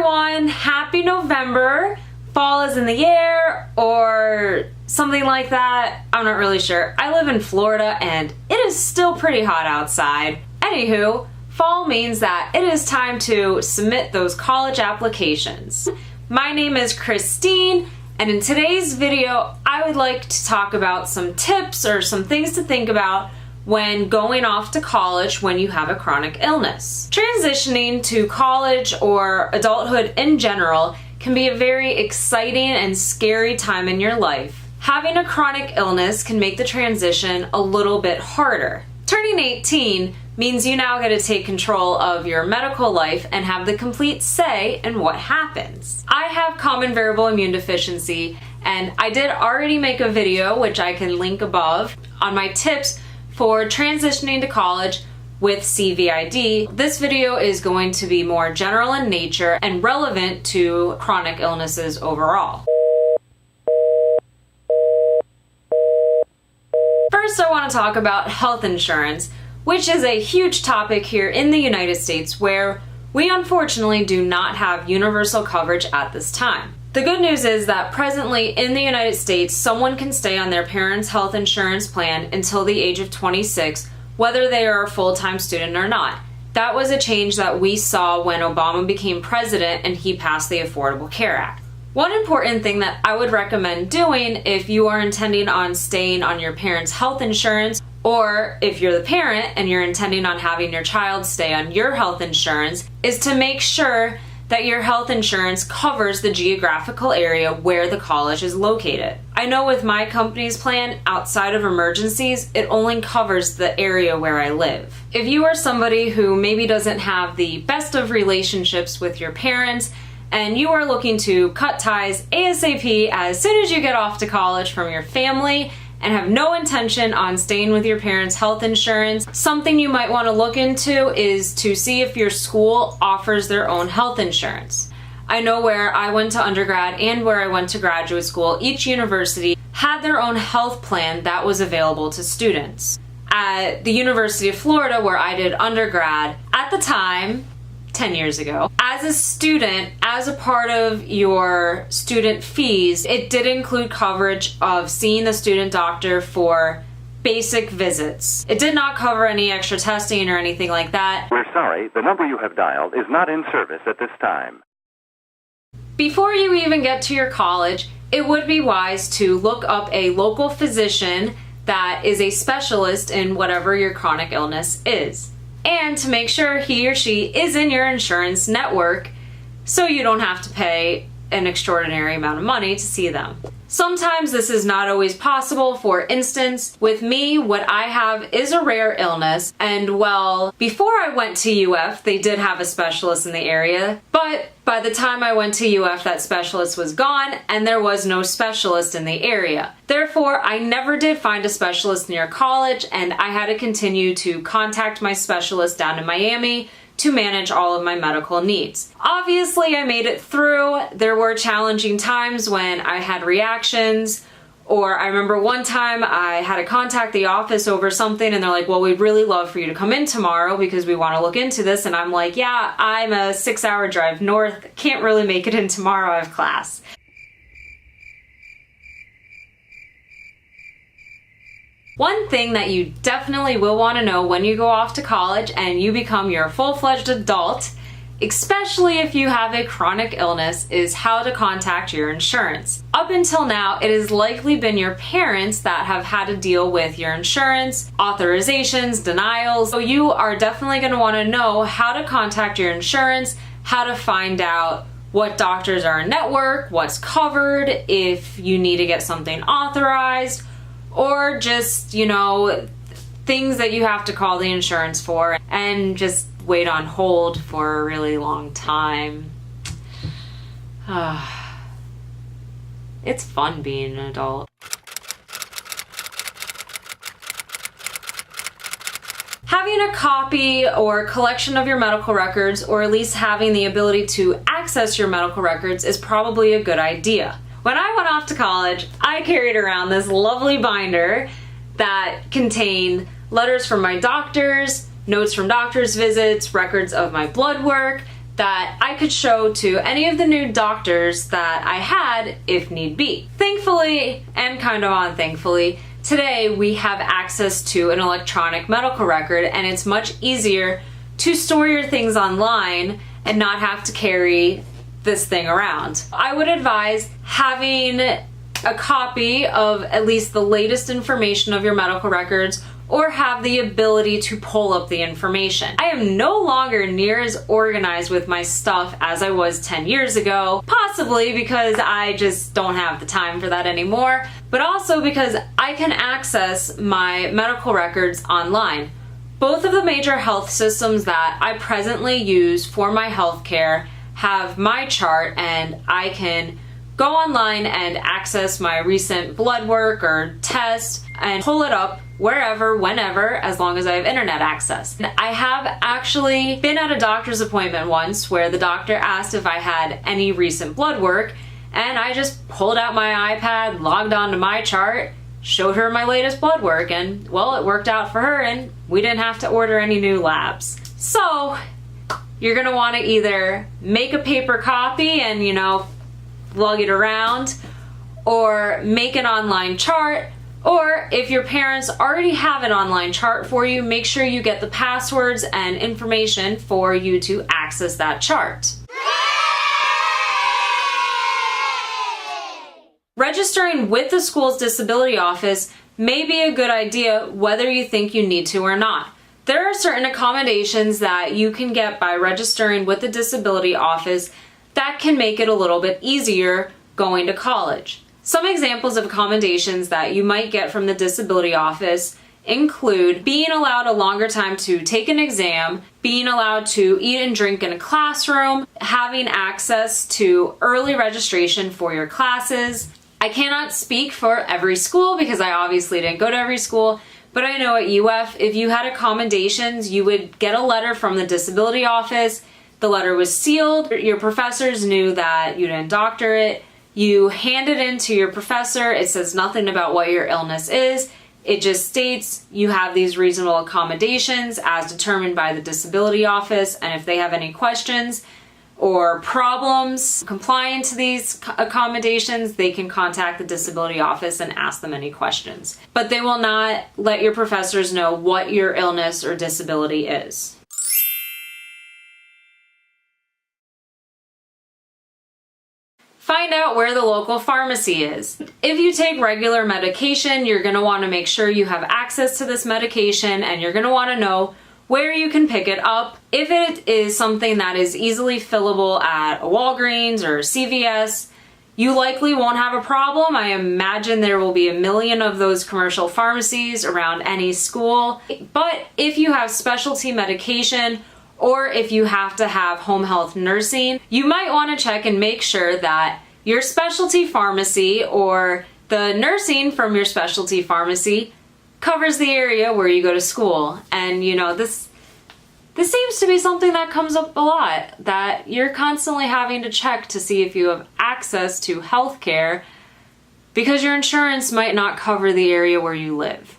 everyone, happy November. Fall is in the air or something like that. I'm not really sure. I live in Florida and it is still pretty hot outside. Anywho, fall means that it is time to submit those college applications. My name is Christine, and in today's video, I would like to talk about some tips or some things to think about when going off to college when you have a chronic illness. Transitioning to college or adulthood in general can be a very exciting and scary time in your life. Having a chronic illness can make the transition a little bit harder. Turning 18 means you now get to take control of your medical life and have the complete say in what happens. I have common variable immune deficiency, and I did already make a video, which I can link above, on my tips for transitioning to college with CVID. This video is going to be more general in nature and relevant to chronic illnesses overall. First, I want to talk about health insurance, which is a huge topic here in the United States where we unfortunately do not have universal coverage at this time. The good news is that presently in the United States, someone can stay on their parents' health insurance plan until the age of 26, whether they are a full-time student or not. That was a change that we saw when Obama became president and he passed the Affordable Care Act. One important thing that I would recommend doing if you are intending on staying on your parents' health insurance, or if you're the parent and you're intending on having your child stay on your health insurance, is to make sure that your health insurance covers the geographical area where the college is located. I know with my company's plan, outside of emergencies, it only covers the area where I live. If you are somebody who maybe doesn't have the best of relationships with your parents, and you are looking to cut ties ASAP as soon as you get off to college from your family, and have no intention on staying with your parents' health insurance, something you might want to look into is to see if your school offers their own health insurance. I know where I went to undergrad and where I went to graduate school, each university had their own health plan that was available to students. At the University of Florida, where I did undergrad, at the time, 10 years ago, as a student, as a part of your student fees, it did include coverage of seeing the student doctor for basic visits. It did not cover any extra testing or anything like that. We're sorry, the number you have dialed is not in service at this time. Before you even get to your college, it would be wise to look up a local physician that is a specialist in whatever your chronic illness is, and to make sure he or she is in your insurance network so you don't have to pay an extraordinary amount of money to see them. Sometimes this is not always possible. For instance, with me, what I have is a rare illness, and well, before I went to UF, they did have a specialist in the area, but by the time I went to UF, that specialist was gone and there was no specialist in the area. Therefore, I never did find a specialist near college, and I had to continue to contact my specialist down in Miami to manage all of my medical needs. Obviously, I made it through. There were challenging times when I had reactions, or I remember one time I had to contact the office over something and they're like, well, we'd really love for you to come in tomorrow because we want to look into this. And I'm like, yeah, I'm a 6-hour drive north. Can't really make it in tomorrow. I have class. One thing that you definitely will want to know when you go off to college and you become your full-fledged adult, especially if you have a chronic illness, is how to contact your insurance. Up until now, it has likely been your parents that have had to deal with your insurance, authorizations, denials. So you are definitely going to want to know how to contact your insurance, how to find out what doctors are in network, what's covered, if you need to get something authorized, or just, you know, things that you have to call the insurance for and just wait on hold for a really long time. It's fun being an adult. Having a copy or collection of your medical records, or at least having the ability to access your medical records, is probably a good idea. When I went off to college, I carried around this lovely binder that contained letters from my doctors, notes from doctor's visits, records of my blood work, that I could show to any of the new doctors that I had if need be. Thankfully, and kind of unthankfully, today we have access to an electronic medical record, and it's much easier to store your things online and not have to carry this thing around. I would advise having a copy of at least the latest information of your medical records, or have the ability to pull up the information. I am no longer near as organized with my stuff as I was 10 years ago, possibly because I just don't have the time for that anymore, but also because I can access my medical records online. Both of the major health systems that I presently use for my healthcare have my chart, and I can go online and access my recent blood work or test and pull it up wherever, whenever, as long as I have internet access. I have actually been at a doctor's appointment once where the doctor asked if I had any recent blood work, and I just pulled out my iPad, logged onto my chart, showed her my latest blood work, and well, it worked out for her and we didn't have to order any new labs. So you're gonna want to either make a paper copy and, lug it around, or make an online chart, or if your parents already have an online chart for you, make sure you get the passwords and information for you to access that chart. Registering with the school's disability office may be a good idea whether you think you need to or not. There are certain accommodations that you can get by registering with the disability office that can make it a little bit easier going to college. Some examples of accommodations that you might get from the disability office include being allowed a longer time to take an exam, being allowed to eat and drink in a classroom, having access to early registration for your classes. I cannot speak for every school because I obviously didn't go to every school, but I know at UF, if you had accommodations, you would get a letter from the disability office. The letter was sealed. Your professors knew that you didn't doctor it. You hand it in to your professor. It says nothing about what your illness is. It just states you have these reasonable accommodations as determined by the disability office, and if they have any questions or problems complying to these accommodations, they can contact the disability office and ask them any questions. But they will not let your professors know what your illness or disability is. Find out where the local pharmacy is. If you take regular medication, you're going to want to make sure you have access to this medication, and you're going to want to know where you can pick it up. If it is something that is easily fillable at a Walgreens or CVS, you likely won't have a problem. I imagine there will be a million of those commercial pharmacies around any school. But if you have specialty medication, or if you have to have home health nursing, you might want to check and make sure that your specialty pharmacy or the nursing from your specialty pharmacy covers the area where you go to school. And this seems to be something that comes up a lot, that you're constantly having to check to see if you have access to health care because your insurance might not cover the area where you live.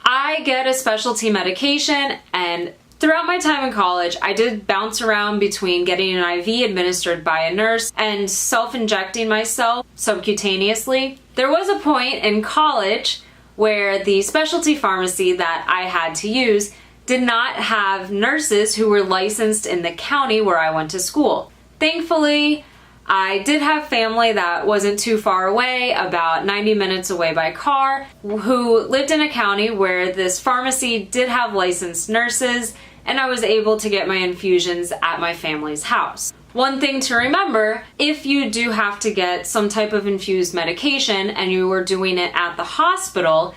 I get a specialty medication, and throughout my time in college, I did bounce around between getting an IV administered by a nurse and self-injecting myself subcutaneously. There was a point in college where the specialty pharmacy that I had to use did not have nurses who were licensed in the county where I went to school. Thankfully, I did have family that wasn't too far away, about 90 minutes away by car, who lived in a county where this pharmacy did have licensed nurses, and I was able to get my infusions at my family's house. One thing to remember, if you do have to get some type of infused medication and you are doing it at the hospital,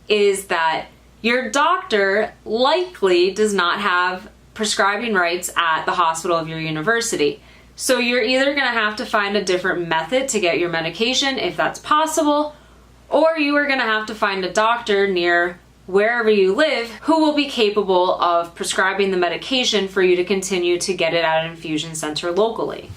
is that your doctor likely does not have prescribing rights at the hospital of your university. So you're either going to have to find a different method to get your medication if that's possible, or you are going to have to find a doctor near wherever you live who will be capable of prescribing the medication for you to continue to get it at an infusion center locally.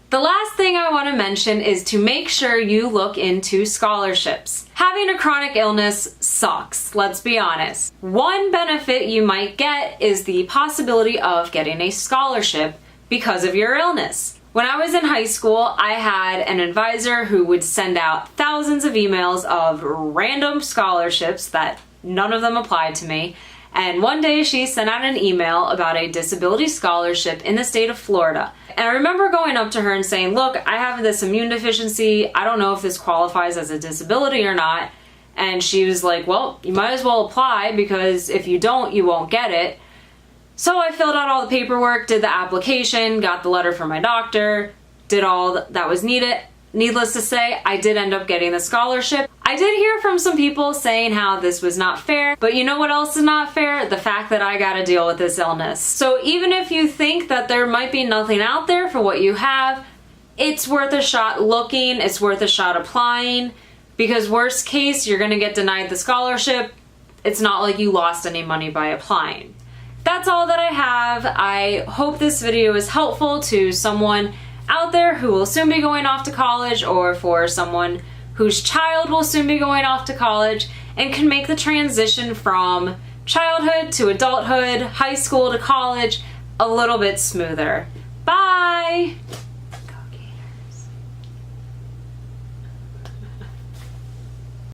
The last thing I want to mention is to make sure you look into scholarships. Having a chronic illness sucks, let's be honest. One benefit you might get is the possibility of getting a scholarship because of your illness. When I was in high school, I had an advisor who would send out thousands of emails of random scholarships that none of them applied to me. And one day she sent out an email about a disability scholarship in the state of Florida. And I remember going up to her and saying, look, I have this immune deficiency. I don't know if this qualifies as a disability or not. And she was like, well, you might as well apply because if you don't, you won't get it. So I filled out all the paperwork, did the application, got the letter from my doctor, did all that was needed. Needless to say, I did end up getting the scholarship. I did hear from some people saying how this was not fair, but you know what else is not fair? The fact that I gotta deal with this illness. So even if you think that there might be nothing out there for what you have, it's worth a shot looking, it's worth a shot applying, because worst case, you're gonna get denied the scholarship. It's not like you lost any money by applying. That's all that I have. I hope this video is helpful to someone out there who will soon be going off to college, or for someone whose child will soon be going off to college and can make the transition from childhood to adulthood, high school to college a little bit smoother. Bye!